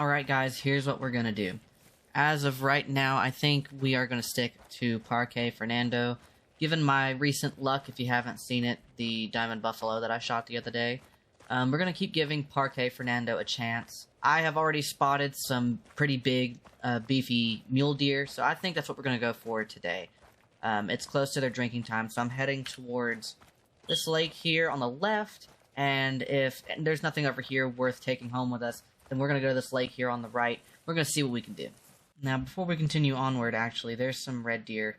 Alright guys, here's what we're gonna do. As of right now, I think we are gonna stick to Parque Fernando. Given my recent luck, if you haven't seen it, the diamond buffalo that I shot the other day, we're gonna keep giving Parque Fernando a chance. I have already spotted some pretty big, beefy mule deer, so I think that's what we're gonna go for today. It's close to their drinking time, so I'm heading towards this lake here on the left, and if there's nothing over here worth taking home with us, then we're going to go to this lake here on the right. We're going to see what we can do. Now, before we continue onward, actually, there's some red deer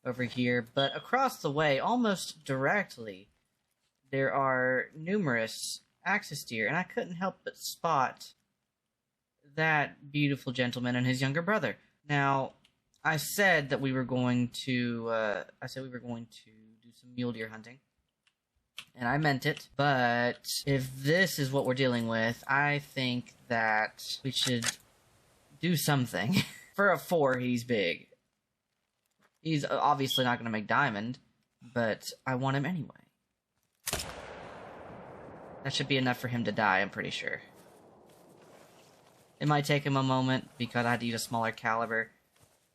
over here, but across the way, almost directly, there are numerous axis deer, and I couldn't help but spot that beautiful gentleman and his younger brother. Now, I said that we were going to, do some mule deer hunting. And I meant it, but if this is what we're dealing with, I think that we should do something. For a 4, he's big. He's obviously not going to make diamond, but I want him anyway. That should be enough for him to die, I'm pretty sure. It might take him a moment, because I had to use a smaller caliber.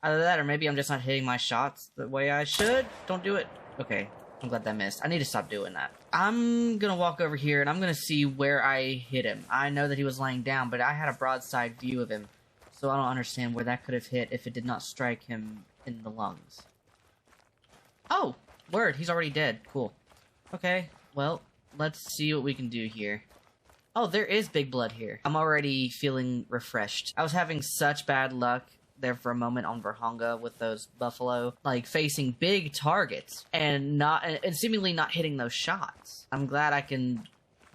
Either that, or maybe I'm just not hitting my shots the way I should. Don't do it. Okay. I'm glad that missed. I need to stop doing that. I'm gonna walk over here and I'm gonna see where I hit him. I know that he was laying down, but I had a broadside view of him, so I don't understand where that could have hit if it did not strike him in the lungs. Oh! Word, he's already dead. Cool. Okay, well, let's see what we can do here. Oh, there is big blood here. I'm already feeling refreshed. I was having such bad luck there for a moment on Verhonga with those buffalo, like, facing big targets and seemingly not hitting those shots. I'm glad I can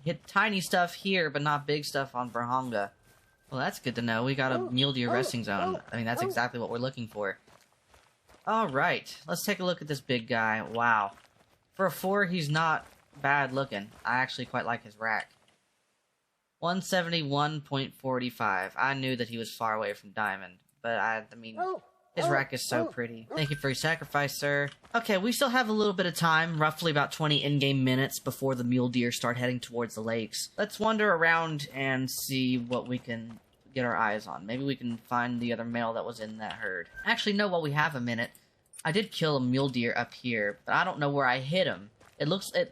hit tiny stuff here, but not big stuff on Verhonga. Well, that's good to know. We got a mule deer resting zone. I mean, that's exactly what we're looking for. Alright, let's take a look at this big guy. Wow. For a 4, he's not bad looking. I actually quite like his rack. 171.45. I knew that he was far away from diamond. But I mean, his rack is so pretty. Thank you for your sacrifice, sir. Okay, we still have a little bit of time, roughly about 20 in-game minutes before the mule deer start heading towards the lakes. Let's wander around and see what we can get our eyes on. Maybe we can find the other male that was in that herd. Actually, no, while we have a minute, I did kill a mule deer up here, but I don't know where I hit him.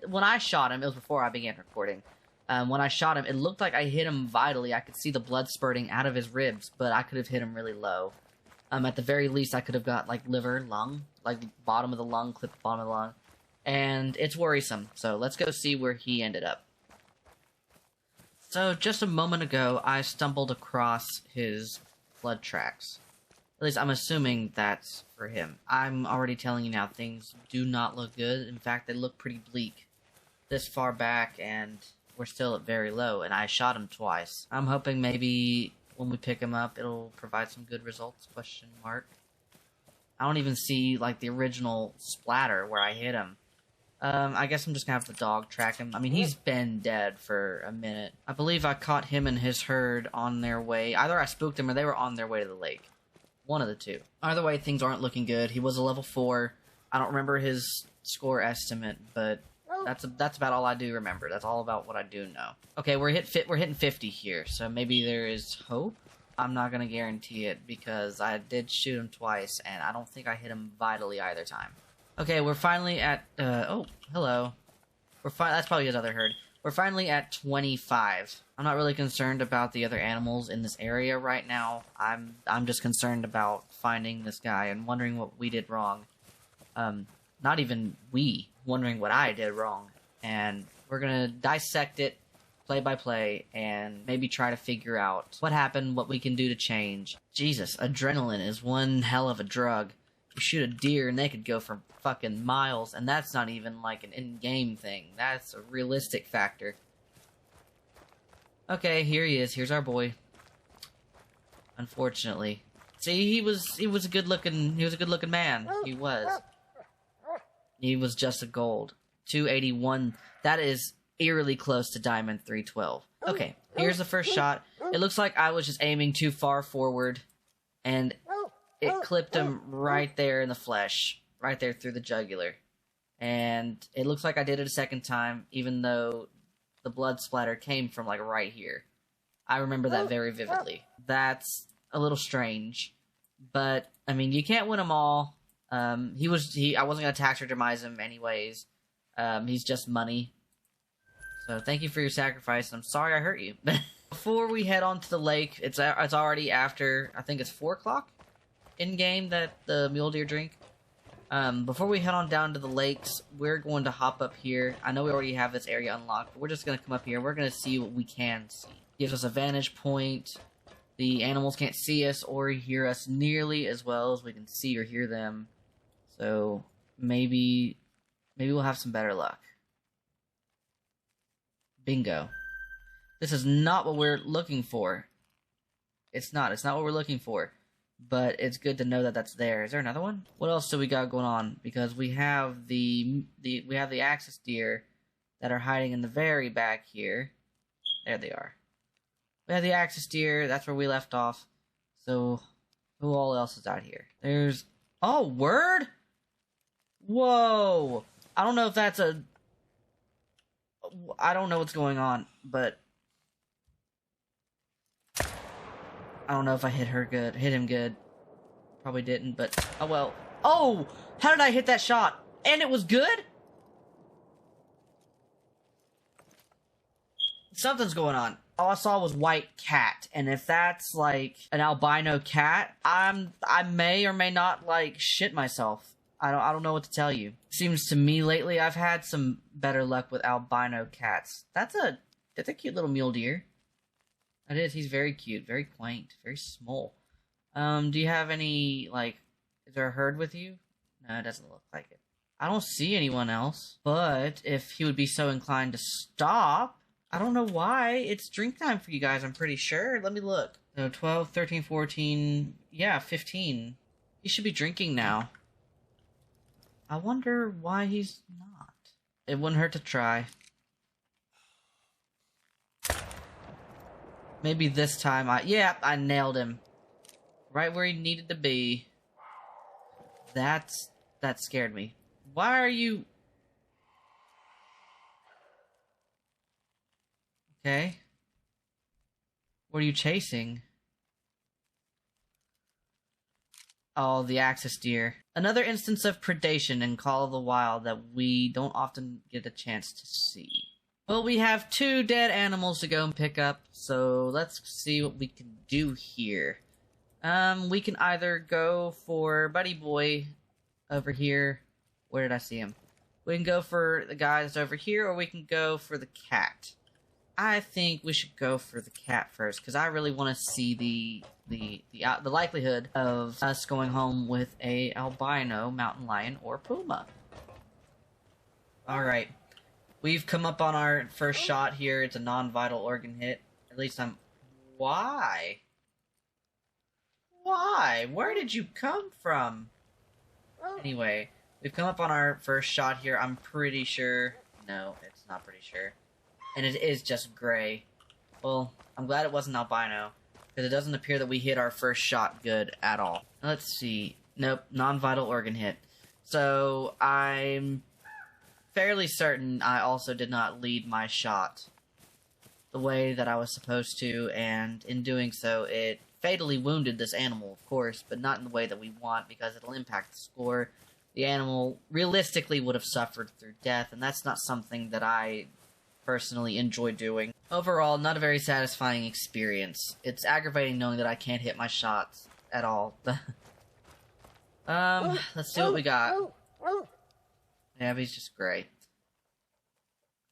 When I shot him, it was before I began recording. When I shot him, it looked like I hit him vitally. I could see the blood spurting out of his ribs, but I could have hit him really low. At the very least, I could have got, like, liver, lung, like, bottom of the lung, clip the bottom of the lung. And it's worrisome, so let's go see where he ended up. So, just a moment ago, I stumbled across his blood tracks. At least, I'm assuming that's for him. I'm already telling you now, things do not look good. In fact, they look pretty bleak this far back, and we're still at very low, and I shot him twice. I'm hoping maybe when we pick him up, it'll provide some good results, question mark. I don't even see, like, the original splatter where I hit him. I guess I'm just gonna have to dog track him. I mean, he's been dead for a minute. I believe I caught him and his herd on their way. Either I spooked them or they were on their way to the lake. One of the two. Either way, things aren't looking good. He was a level 4. I don't remember his score estimate, but that's about all I do remember. That's all about what I do know. Okay, we're hitting 50 here, so maybe there is hope. I'm not gonna guarantee it because I did shoot him twice, and I don't think I hit him vitally either time. Okay, we're finally at oh, hello. That's probably his other herd. We're finally at 25. I'm not really concerned about the other animals in this area right now. I'm just concerned about finding this guy and wondering what we did wrong. Not even we, wondering what I did wrong. And we're gonna dissect it play by play and maybe try to figure out what happened, what we can do to change. Jesus, adrenaline is one hell of a drug. You shoot a deer and they could go for fucking miles, and that's not even like an in-game thing. That's a realistic factor. Okay, here he is. Here's our boy. Unfortunately. See, he was a good looking man. He was. He was just a gold. 281. That is eerily close to Diamond 312. Okay, here's the first shot. It looks like I was just aiming too far forward, and it clipped him right there in the flesh. Right there through the jugular. And it looks like I did it a second time, even though the blood splatter came from, like, right here. I remember that very vividly. That's a little strange, but I mean, you can't win them all. I wasn't gonna tax or demise him anyways. He's just money. So thank you for your sacrifice. I'm sorry I hurt you. Before we head on to the lake, it's already after, I think it's 4 o'clock in game that the mule deer drink. Before we head on down to the lakes, we're going to hop up here. I know we already have this area unlocked, but we're just going to come up here. We're going to see what we can see. Gives us a vantage point. The animals can't see us or hear us nearly as well as we can see or hear them. So maybe we'll have some better luck. Bingo. This is not what we're looking for. It's not what we're looking for. But it's good to know that that's there. Is there another one? What else do we got going on? Because we have the axis deer that are hiding in the very back here. There they are. We have the axis deer. That's where we left off. So who all else is out here? There's word. Whoa! I don't know if that's a. I don't know what's going on, but I don't know if I hit him good. Probably didn't, but oh well. Oh! How did I hit that shot? And it was good? Something's going on. All I saw was white cat, and if that's like an albino cat, I may or may not like shit myself. I don't know what to tell you. Seems to me lately I've had some better luck with albino cats. That's a cute little mule deer. It is. He's very cute, very quaint, very small. Do you have any, like, is there a herd with you? No, it doesn't look like it. I don't see anyone else, but if he would be so inclined to stop, I don't know why. It's drink time for you guys, I'm pretty sure. Let me look. So 12, 13, 14, yeah, 15. He should be drinking now. I wonder why he's not. It wouldn't hurt to try. Maybe this time I nailed him. Right where he needed to be. That scared me. Why are you... Okay. What are you chasing? Oh, the axis deer. Another instance of predation in Call of the Wild that we don't often get a chance to see. Well, we have 2 dead animals to go and pick up, so let's see what we can do here. We can either go for Buddy Boy over here. Where did I see him? We can go for the guy that's over here, or we can go for the cat. I think we should go for the cat first, because I really want to see the likelihood of us going home with a albino mountain lion or puma. Alright. We've come up on our first shot here. It's a non-vital organ hit. At least I'm... Why? Why? Where did you come from? Anyway, we've come up on our first shot here. I'm pretty sure... No, it's not pretty sure. And it is just gray. Well, I'm glad it wasn't albino, because it doesn't appear that we hit our first shot good at all. Let's see. Nope, non-vital organ hit. So, I'm fairly certain I also did not lead my shot the way that I was supposed to, and in doing so, it fatally wounded this animal, of course, but not in the way that we want, because it'll impact the score. The animal realistically would have suffered through death, and that's not something that I personally enjoy doing. Overall, not a very satisfying experience. It's aggravating knowing that I can't hit my shots at all. Let's see what we got. Yeah, but he's just great.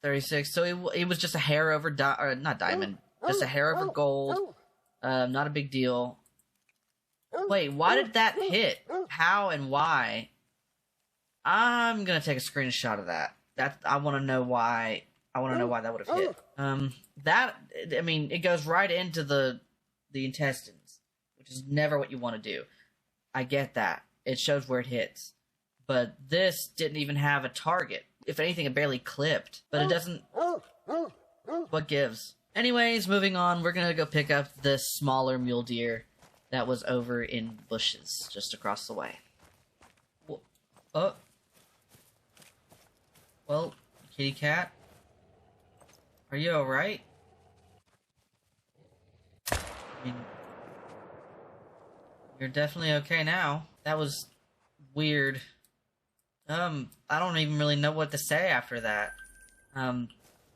36. So it was just a hair over not diamond, just a hair over gold. Not a big deal. Wait, why did that hit? How and why? I'm gonna take a screenshot of that. I want to know why. I want to know why that would have hit. I mean, it goes right into the intestines, which is never what you want to do. I get that. It shows where it hits. But this didn't even have a target. If anything, it barely clipped. But it doesn't... What gives? Anyways, moving on, we're gonna go pick up this smaller mule deer that was over in bushes just across the way. Oh. Well, kitty cat? Are you alright? I mean, you're definitely okay now. That was weird. I don't even really know what to say after that.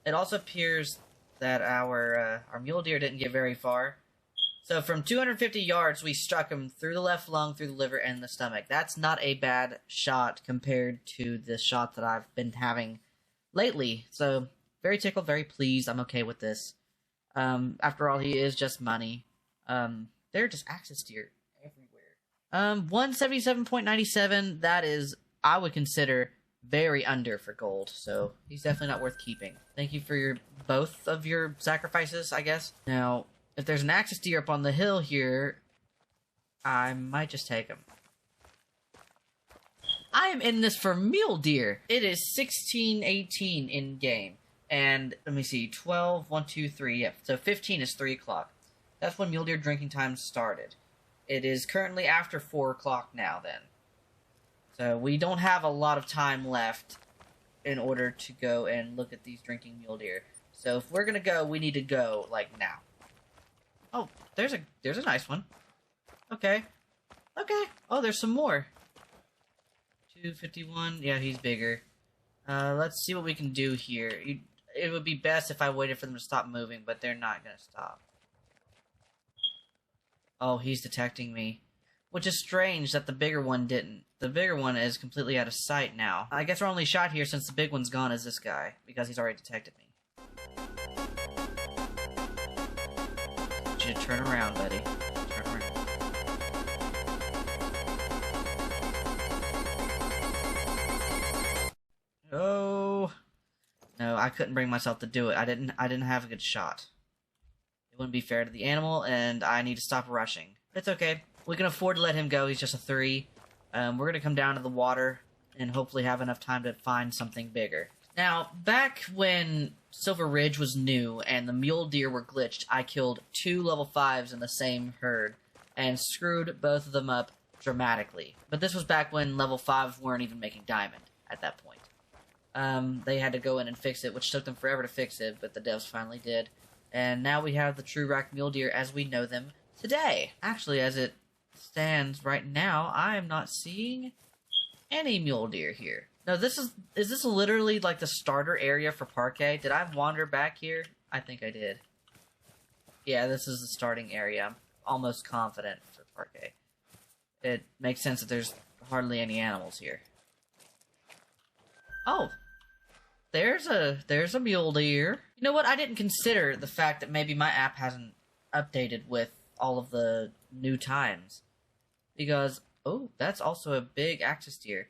It also appears that our mule deer didn't get very far. So from 250 yards, we struck him through the left lung, through the liver, and the stomach. That's not a bad shot compared to the shot that I've been having lately. So, very tickled, very pleased. I'm okay with this. After all, he is just money. They're just axis deer everywhere. 177.97, that is, I would consider very under for gold. So, he's definitely not worth keeping. Thank you for both of your sacrifices, I guess. Now, if there's an axis deer up on the hill here, I might just take him. I am in this for mule deer. It is 16:18 in game. And let me see, 12, 1, 2, 3, yeah. So 15 is 3 o'clock. That's when mule deer drinking time started. It is currently after 4 o'clock now then. So we don't have a lot of time left in order to go and look at these drinking mule deer. So if we're gonna go, we need to go, like, now. Oh, there's a nice one. Okay. Okay. Oh, there's some more. 251. Yeah, he's bigger. Let's see what we can do here. It would be best if I waited for them to stop moving, but they're not going to stop. Oh, he's detecting me. Which is strange that the bigger one didn't. The bigger one is completely out of sight now. I guess our only shot here since the big one's gone is this guy, because he's already detected me. You turn around, buddy. Turn around. Oh no, I couldn't bring myself to do it. I didn't have a good shot. It wouldn't be fair to the animal, and I need to stop rushing. It's okay. We can afford to let him go. He's just a 3. We're gonna come down to the water and hopefully have enough time to find something bigger. Now, back when Silver Ridge was new and the mule deer were glitched, I killed 2 level 5s in the same herd and screwed both of them up dramatically. But this was back when level 5s weren't even making diamond at that point. They had to go in and fix it, which took them forever to fix it, but the devs finally did. And now we have the true rack mule deer as we know them today. Actually, as it stands right now, I am not seeing any mule deer here. No, is this literally like the starter area for Parque? Did I wander back here? I think I did. Yeah, this is the starting area. I'm almost confident for Parque. It makes sense that there's hardly any animals here. Oh, there's a mule deer. You know what? I didn't consider the fact that maybe my app hasn't updated with all of the new times. Because, oh, that's also a big axis deer.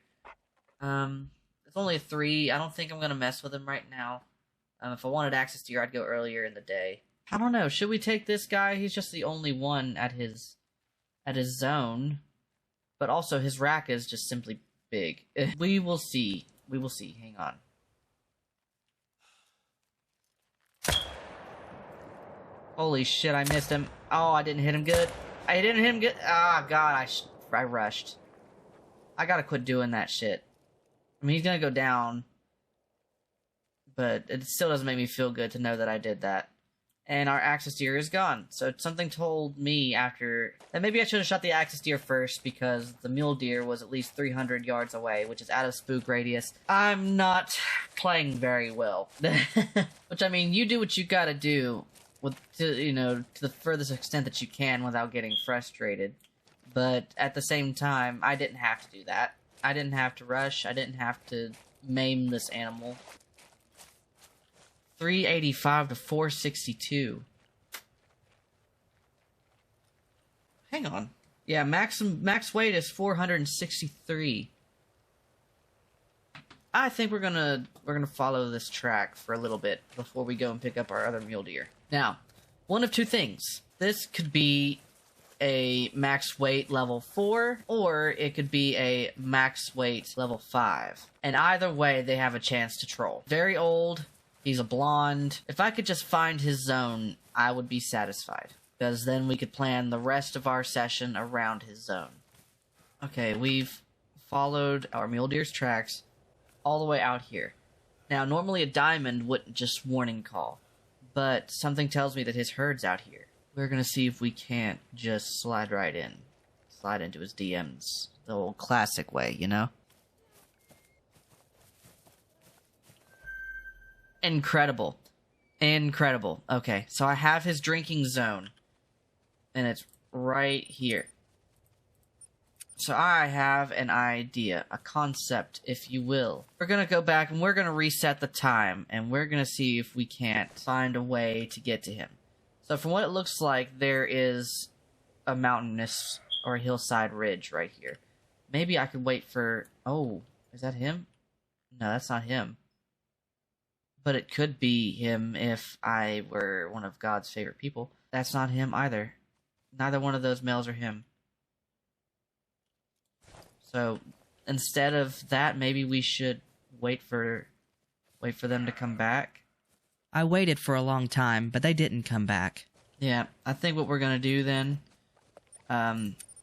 It's only a 3. I don't think I'm gonna mess with him right now. If I wanted access to deer, I'd go earlier in the day. I don't know. Should we take this guy? He's just the only one at his zone. But also, his rack is just simply big. We will see. We will see. Hang on. Holy shit, I missed him. Oh, I didn't hit him good. I didn't hit him good. Ah, God, I rushed. I gotta quit doing that shit. I mean, he's gonna go down, but it still doesn't make me feel good to know that I did that. And our axis deer is gone. So something told me after that maybe I should have shot the axis deer first because the mule deer was at least 300 yards away, which is out of spook radius. I'm not playing very well. Which, I mean, you do what you gotta do to the furthest extent that you can without getting frustrated. But at the same time, I didn't have to do that. I didn't have to rush. I didn't have to maim this animal. 385 to 462. Hang on. Yeah, max weight is 463. I think we're gonna follow this track for a little bit before we go and pick up our other mule deer. Now, one of two things. This could be a max weight level 4, or it could be a max weight level 5. And either way, they have a chance to troll. Very old, he's a blonde. If I could just find his zone, I would be satisfied. Because then we could plan the rest of our session around his zone. Okay, we've followed our mule deer's tracks all the way out here. Now, normally a diamond wouldn't just warning call, but something tells me that his herd's out here. We're gonna see if we can't just slide right in. Slide into his DMs. The old classic way, you know? Incredible. Incredible. Okay, so I have his drinking zone. And it's right here. So I have an idea, a concept, if you will. We're gonna go back and we're gonna reset the time, and we're gonna see if we can't find a way to get to him. So from what it looks like, there is a mountainous or a hillside ridge right here. Maybe I could wait for... Oh, is that him? No, that's not him. But it could be him if I were one of God's favorite people. That's not him either. Neither one of those males are him. So instead of that, maybe we should wait for them to come back. I waited for a long time, but they didn't come back. Yeah, I think what we're gonna do then,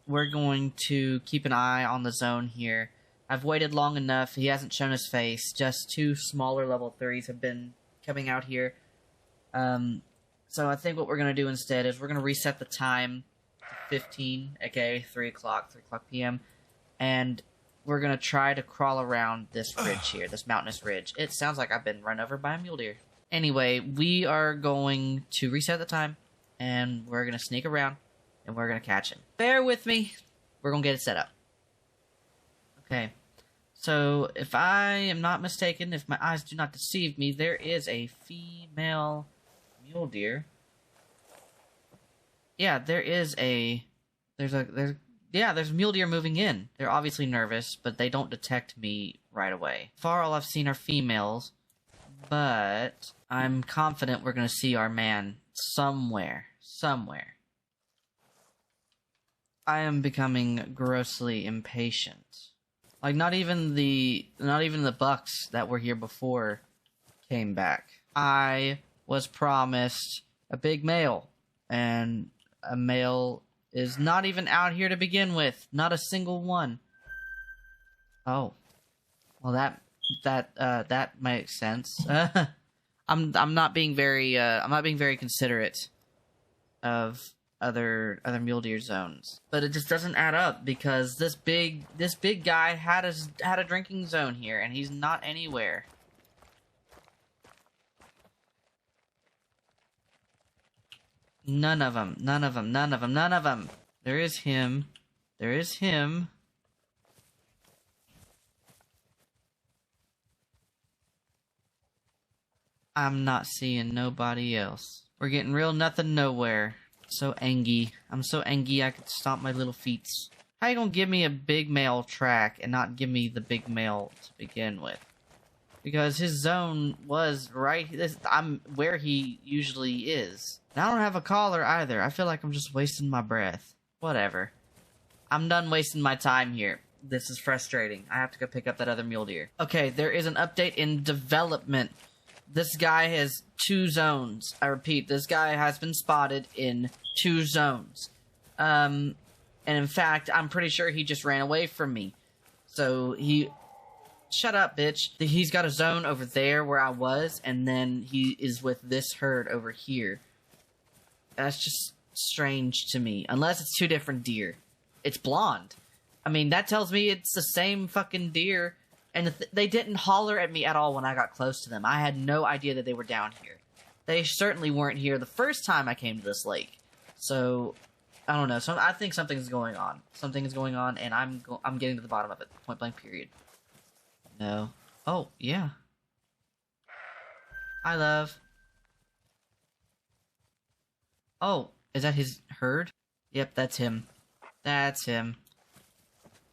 we're going to keep an eye on the zone here. I've waited long enough. He hasn't shown his face. Just 2 smaller level 3s have been coming out here. So I think what we're gonna do instead is we're gonna reset the time to 15, aka 3 o'clock p.m. And we're gonna try to crawl around this ridge here, this mountainous ridge. It sounds like I've been run over by a mule deer. Anyway, we are going to reset the time, and we're gonna sneak around, and we're gonna catch him. Bear with me. We're gonna get it set up. Okay. So, if I am not mistaken, if my eyes do not deceive me, there is a female mule deer. Yeah, there's a mule deer moving in. They're obviously nervous, but they don't detect me right away. Far all I've seen are females, but I'm confident we're gonna see our man somewhere. I am becoming grossly impatient. Like, not even the bucks that were here before came back. I was promised a big male, and a male is not even out here to begin with. Not a single one. Oh. Well, that makes sense. I'm not being very considerate of other mule deer zones. But it just doesn't add up, because this big guy had a drinking zone here, and he's not anywhere. None of them. There is him. I'm not seeing nobody else. We're getting real nothing nowhere. So angry. I'm so angry I could stomp my little feet. How you gonna give me a big male track and not give me the big male to begin with? Because his zone was right... I'm where he usually is. And I don't have a collar either. I feel like I'm just wasting my breath. Whatever. I'm done wasting my time here. This is frustrating. I have to go pick up that other mule deer. Okay, there is an update in development. This guy has 2 zones. I repeat, this guy has been spotted in 2 zones. And in fact, I'm pretty sure he just ran away from me. So he... Shut up, bitch. He's got a zone over there where I was, and then he is with this herd over here. That's just strange to me. Unless it's 2 different deer. It's blonde. I mean, that tells me it's the same fucking deer. And they didn't holler at me at all when I got close to them. I had no idea that they were down here. They certainly weren't here the first time I came to this lake. So, I don't know. So I think something's going on. Something is going on, and I'm getting to the bottom of it. Point blank period. No. Oh, yeah. Hi, love. Oh, is that his herd? Yep, that's him. That's him.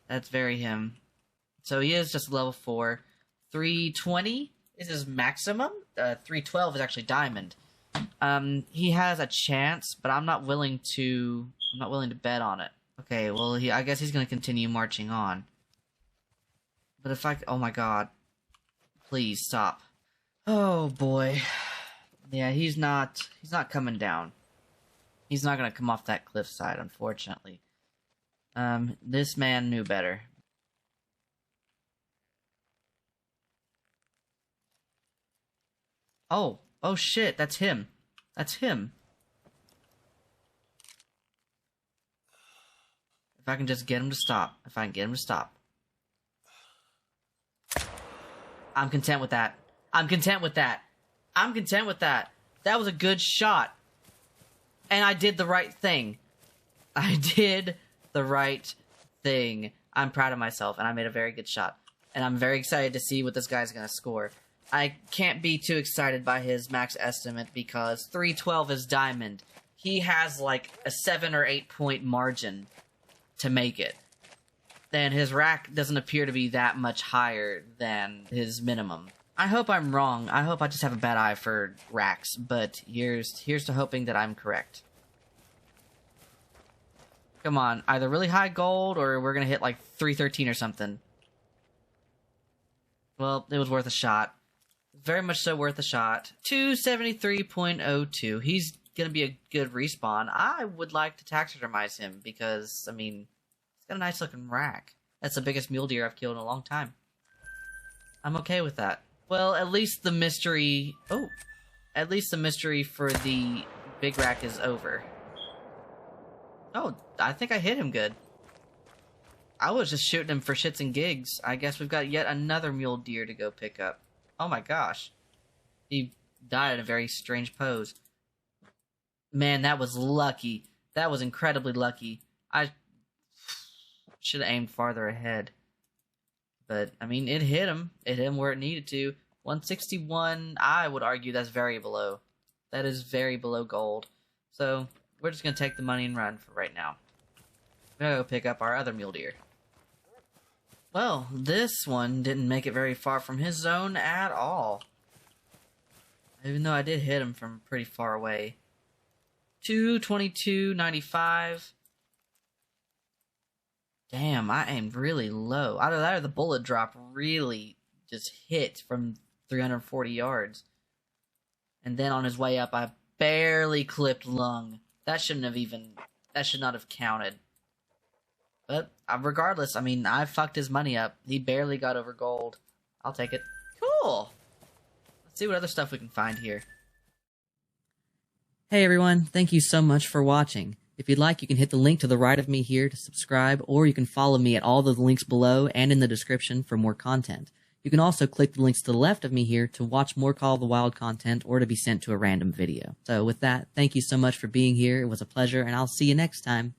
That's very him. So he is just level 4. 320 is his maximum. 312 is actually diamond. He has a chance, but I'm not willing to bet on it. Okay, well, I guess he's gonna continue marching on. But if oh my god. Please stop. Oh boy. Yeah, he's not coming down. He's not gonna come off that cliffside, unfortunately. This man knew better. Oh shit, that's him. That's him. If I can just get him to stop. If I can get him to stop. I'm content with that. I'm content with that. I'm content with that. That was a good shot. And I did the right thing. I did the right thing. I'm proud of myself, and I made a very good shot. And I'm very excited to see what this guy's going to score. I can't be too excited by his max estimate because 312 is diamond. He has like a 7 or 8 point margin to make it. Then his rack doesn't appear to be that much higher than his minimum. I hope I'm wrong. I hope I just have a bad eye for racks, but here's to hoping that I'm correct. Come on, either really high gold or we're gonna hit like 313 or something. Well, it was worth a shot. Very much so worth a shot. 273.02. He's gonna be a good respawn. I would like to taxidermize him because, I mean, he's got a nice looking rack. That's the biggest mule deer I've killed in a long time. I'm okay with that. Well, at least the mystery... Oh! At least the mystery for the big rack is over. Oh, I think I hit him good. I was just shooting him for shits and gigs. I guess we've got yet another mule deer to go pick up. Oh my gosh. He died in a very strange pose. Man, that was lucky. That was incredibly lucky. I should have aimed farther ahead. But, I mean, it hit him. It hit him where it needed to. 161, I would argue that's very below. That is very below gold. So, we're just going to take the money and run for right now. We're going to go pick up our other mule deer. Well, this one didn't make it very far from his zone at all. Even though I did hit him from pretty far away. 222.95. Damn, I aimed really low. Either that or the bullet drop really just hit from 340 yards. And then on his way up, I barely clipped lung. That should not have counted. But regardless, I mean, I fucked his money up. He barely got over gold. I'll take it. Cool. Let's see what other stuff we can find here. Hey everyone, thank you so much for watching. If you'd like, you can hit the link to the right of me here to subscribe, or you can follow me at all the links below and in the description for more content. You can also click the links to the left of me here to watch more Call of the Wild content or to be sent to a random video. So with that, thank you so much for being here. It was a pleasure, and I'll see you next time.